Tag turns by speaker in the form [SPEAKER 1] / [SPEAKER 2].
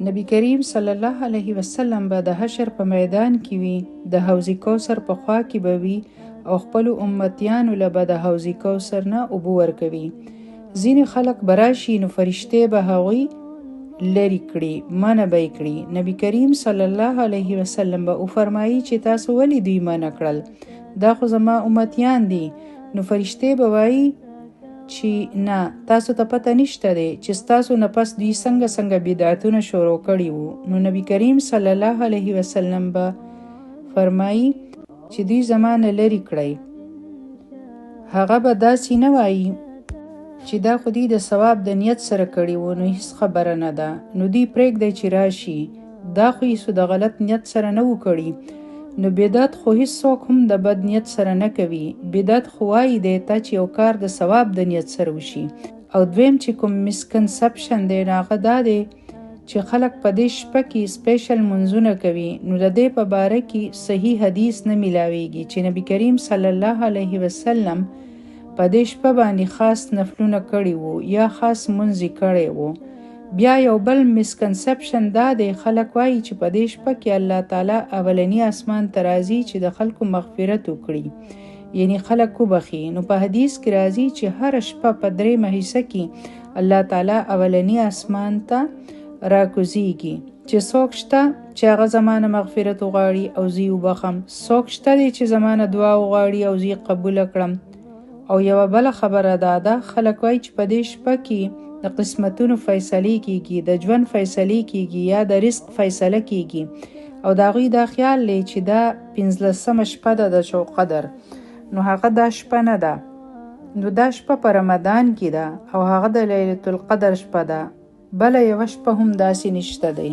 [SPEAKER 1] نبی کریم صلی الله علیه وسلم به د حشر په میدان کې وي، د حوض کوثر په خوا کې به وي او خپل امتیانو له به د حوض کوثر نه اوبه ورکوي. ځینې خلک به راشي نو فرشتې به هغوی لرې کړي، منع به یې کړي. نبی کریم صلی الله علیه وسلم به وفرمایي چې تاسو ولې دوی منع کړل؟ دا خو زما امتیان دي. نو فرشتې به وایي چې نه، تاسو ته پته نشته دی چې ستاسو نه پس دوی څنګه بدعتونه شروع کړي وو. نو نبی کریم صلی الله علیه وسلم به فرمایي چې دوی زما نه لرې کړئ. هغه به داسې نه وایي چې دا خو دوی د ثواب د نیت سره کړي وو، نو هیڅ خبره نه ده، نو دوی پرېږدئ چې راشي، دا خو یې د غلط نیت سره نه وو کړي. نو بدعت خو هیڅوک هم د بد نیت سره نه کوي. بدعت خو وایي دی ته چې یو کار د ثواب د نیت سره وشي. او دویم چې کوم مسکنسپشن دی هغه دا دی چې خلک په دې شپه کې سپیشل منځونه کوي. نو د دې په باره کې صحیح حدیث نه میلاویږي چې نبی کریم صلی الله علیه وسلم په دې شپه باندې خاص نفلونه کړي وو یا خاص منځ کړي وو. بیا یو بل مسکنسپشن دا دی، خلک وایي چې په دې شپه کې الله تعالی اولنی اسمان ته راځي چې د خلکو مغفرت وکړي، یعنی خلک وبخي. نو په حدیث کې راځي چې هر شپه په 3 حصہ کې الله تعالی اولنی اسمان ته راکوزیږي چې څوک شته چې هغه زمانه مغفرت وغواړي او زه وبخم، څوک شته دی چې زمانه دعا وغواړي او زه قبول کړم. او یو بل خبره ده، خلک وایي چې په دې شپه کې د قسمتونو فیصله کیږي، د ژوند فیصله کیږي یا د رزق فیصله کیږي. او دا غوی دا خیال لري چې دا 15مه شپه ده د شو قدر، نو هغه دا شپه نه ده. نو دا شپه په رمضان کې ده او هغه د لیلة القدر شپه ده، بله یو شپه هم داسې نشته دی.